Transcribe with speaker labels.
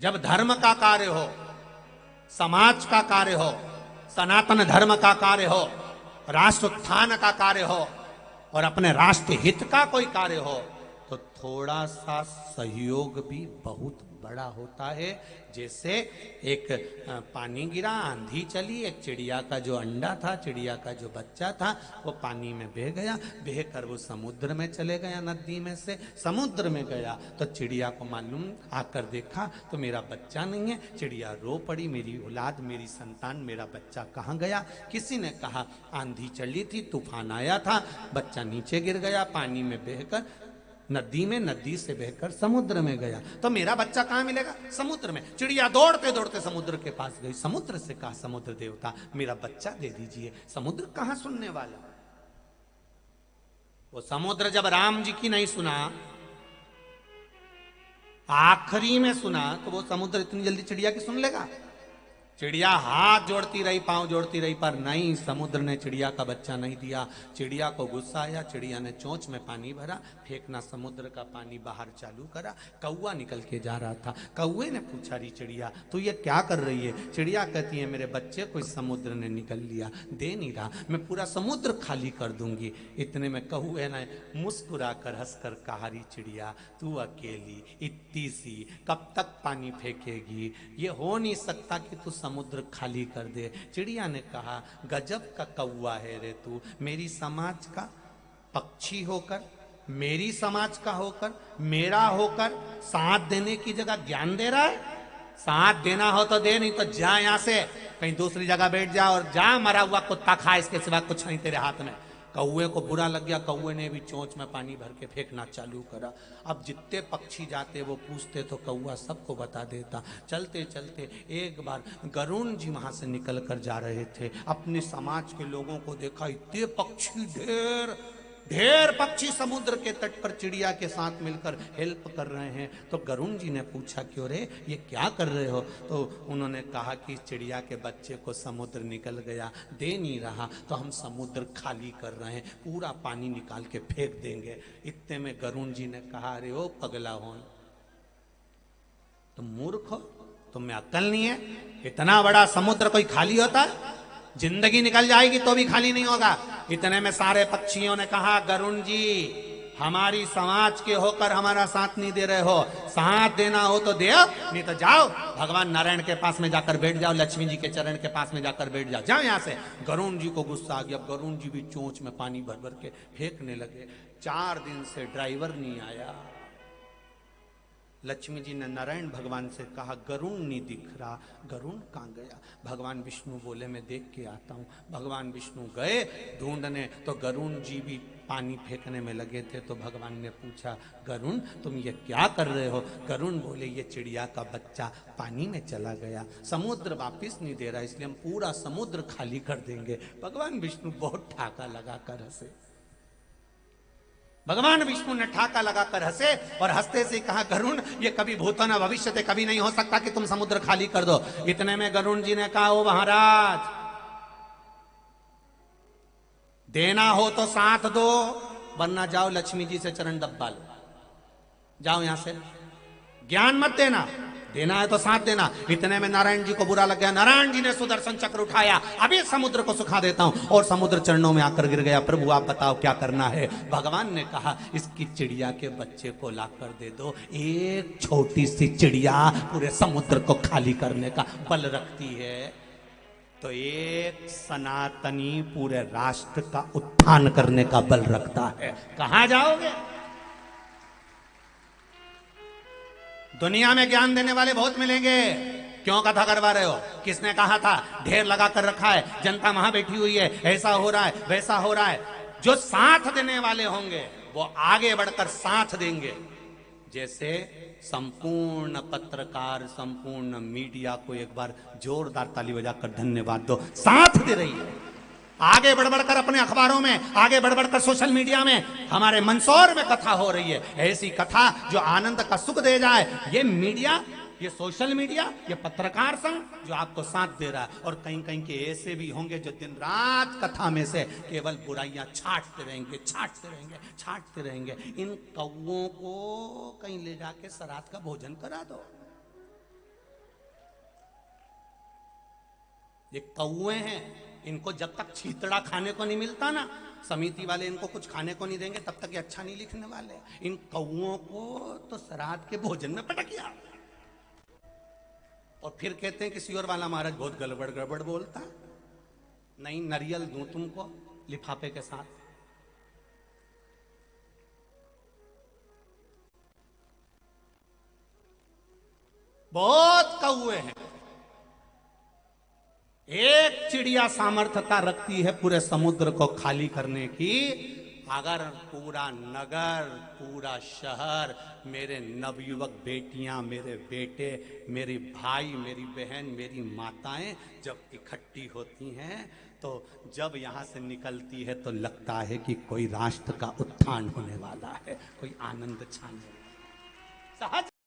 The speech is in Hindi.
Speaker 1: जब धर्म का कार्य हो, समाज का कार्य हो, सनातन धर्म का कार्य हो, राष्ट्र उत्थान का कार्य हो और अपने राष्ट्र हित का कोई कार्य हो, तो थोड़ा सा सहयोग भी बहुत बड़ा होता है। जैसे एक पानी गिरा, आंधी चली, एक चिड़िया का जो अंडा था, चिड़िया का जो बच्चा था, वो पानी में बह गया, बह कर वो समुद्र में चले गया, नदी में से समुद्र में गया। तो चिड़िया को मालूम, आकर देखा तो मेरा बच्चा नहीं है। चिड़िया रो पड़ी, मेरी औलाद, मेरी संतान, मेरा बच्चा कहाँ गया। किसी ने कहा आंधी चली थी, तूफान आया था, बच्चा नीचे गिर गया, पानी में बहकर नदी में, नदी से बहकर समुद्र में गया। तो मेरा बच्चा कहां मिलेगा? समुद्र में। चिड़िया दौड़ते दौड़ते समुद्र के पास गई, समुद्र से कहा समुद्र देवता मेरा बच्चा दे दीजिए। समुद्र कहां सुनने वाला? वो समुद्र जब राम जी की नहीं सुना, आखिरी में सुना, तो वो समुद्र इतनी जल्दी चिड़िया की सुन लेगा? चिड़िया हाथ जोड़ती रही, पांव जोड़ती रही, पर नहीं, समुद्र ने चिड़िया का बच्चा नहीं दिया। चिड़िया को गुस्सा आया, चिड़िया ने चोंच में पानी भरा, फेंकना समुद्र का पानी बाहर चालू करा। कौवा निकल के जा रहा था, कौवे ने पूछा री चिड़िया तू ये क्या कर रही है? चिड़िया कहती है मेरे बच्चे को इस समुद्र ने निकल लिया, दे नहीं रहा, मैं पूरा समुद्र खाली कर दूंगी। इतने में कौवे ने मुस्कुरा कर हंसकर कहा री चिड़िया तू अकेली इतनी सी कब तक पानी फेंकेगी? ये हो नहीं सकता कि तू समुद्र खाली कर दे। चिड़िया ने कहा गजब का कौवा है रे तू, मेरी समाज का पक्षी होकर, मेरी समाज का होकर, मेरा होकर साथ देने की जगह ज्ञान दे रहा है। साथ देना हो तो दे, नहीं तो जा यहां से, कहीं दूसरी जगह बैठ जा और जा मरा हुआ कुत्ता खा, इसके सिवा कुछ नहीं तेरे हाथ में। कौवे को बुरा लग गया, कौवे ने भी चोंच में पानी भर के फेंकना चालू करा। अब जितने पक्षी जाते वो पूछते तो कौवा सबको बता देता। चलते चलते एक बार गरुण जी वहां से निकल कर जा रहे थे, अपने समाज के लोगों को देखा, इतने पक्षी, ढेर ढेर पक्षी समुद्र के तट पर चिड़िया के साथ मिलकर हेल्प कर रहे हैं। तो गरुण जी ने पूछा क्यों रे, ये क्या कर रहे हो? तो उन्होंने कहा कि चिड़िया के बच्चे को समुद्र निकल गया, दे नहीं रहा, तो हम समुद्र खाली कर रहे हैं, पूरा पानी निकाल के फेंक देंगे। इतने में गरुण जी ने कहा अरे ओ पगला होन, तुम मूर्ख हो, तुम्हें अक्ल नहीं है? इतना बड़ा समुद्र कोई खाली होता है? जिंदगी निकल जाएगी तो भी खाली नहीं होगा। इतने में सारे पक्षियों ने कहा गरुण जी हमारी समाज के होकर हमारा साथ नहीं दे रहे हो, साथ देना हो तो दे, नहीं तो जाओ भगवान नारायण के पास में जाकर बैठ जाओ, लक्ष्मी जी के चरण के पास में जाकर बैठ जाओ, जाओ यहां से। गरुण जी को गुस्सा आ गया, गरुण जी भी चोंच में पानी भर भर के फेंकने लगे। 4 दिन से ड्राइवर नहीं आया। लक्ष्मी जी ने नारायण भगवान से कहा गरुण नहीं दिख रहा, गरुण कहाँ गया? भगवान विष्णु बोले मैं देख के आता हूँ। भगवान विष्णु गए ढूंढने, तो गरुण जी भी पानी फेंकने में लगे थे। तो भगवान ने पूछा गरुण तुम ये क्या कर रहे हो? गरुण बोले ये चिड़िया का बच्चा पानी में चला गया, समुद्र वापिस नहीं दे रहा, इसलिए हम पूरा समुद्र खाली कर देंगे। भगवान विष्णु बहुत ठाका लगा कर हंसे। भगवान विष्णु ने ठाका लगाकर हंसे और हंसते से कहा गरुण ये कभी भूतो न भविष्यते, कभी नहीं हो सकता कि तुम समुद्र खाली कर दो। इतने में गरुण जी ने कहा ओ महाराज देना हो तो साथ दो, वरना जाओ लक्ष्मी जी से चरण दब्बा लो, जाओ यहां से, ज्ञान मत देना, देना है तो साथ देना। इतने में नारायण जी को बुरा लग गया, नारायण जी ने सुदर्शन चक्र उठाया, अभी समुद्र को सुखा देता हूं, और समुद्र चरणों में आकर गिर गया। प्रभु आप बताओ क्या करना है? भगवान ने कहा इसकी चिड़िया के बच्चे को ला कर दे दो। एक छोटी सी चिड़िया पूरे समुद्र को खाली करने का बल रखती है, तो एक सनातनी पूरे राष्ट्र का उत्थान करने का बल रखता है। कहां जाओगे? दुनिया में ज्ञान देने वाले बहुत मिलेंगे, क्यों कथा करवा रहे हो? किसने कहा था? ढेर लगा कर रखा है, जनता वहां बैठी हुई है, ऐसा हो रहा है, वैसा हो रहा है। जो साथ देने वाले होंगे वो आगे बढ़कर साथ देंगे। जैसे संपूर्ण पत्रकार, संपूर्ण मीडिया को एक बार जोरदार ताली बजाकर धन्यवाद दो, साथ दे रही है। आगे बढ़ बढ़कर अपने अखबारों में, आगे बढ़ बढ़कर सोशल मीडिया में, हमारे मंदसौर में कथा हो रही है, ऐसी कथा जो आनंद का सुख दे जाए। ये मीडिया, ये सोशल मीडिया, ये पत्रकार संघ जो आपको साथ दे रहा है। और कहीं कहीं के ऐसे भी होंगे जो दिन रात कथा में से केवल बुराइयां छांटते रहेंगे, छांटते रहेंगे, छांटते रहेंगे। इन कौवों को कहीं ले जाके सरात का भोजन करा दो। ये कौए हैं, इनको जब तक छीतड़ा खाने को नहीं मिलता ना, समिति वाले इनको कुछ खाने को नहीं देंगे, तब तक ये अच्छा नहीं लिखने वाले। इन कौओं को तो श्राद्ध के भोजन में पटक दिया, और फिर कहते हैं किसी और वाला महाराज बहुत गड़बड़ गड़बड़ बोलता। नहीं, नारियल दूं तुमको लिफाफे के साथ। बहुत कौए हैं। एक चिड़िया सामर्थ्यता रखती है पूरे समुद्र को खाली करने की। अगर पूरा नगर, पूरा शहर, मेरे नवयुवक बेटियां, मेरे बेटे, मेरी भाई, मेरी बहन, मेरी माताएं जब इकट्ठी होती हैं, तो जब यहां से निकलती है तो लगता है कि कोई राष्ट्र का उत्थान होने वाला है, कोई आनंद छाने वाला। सहज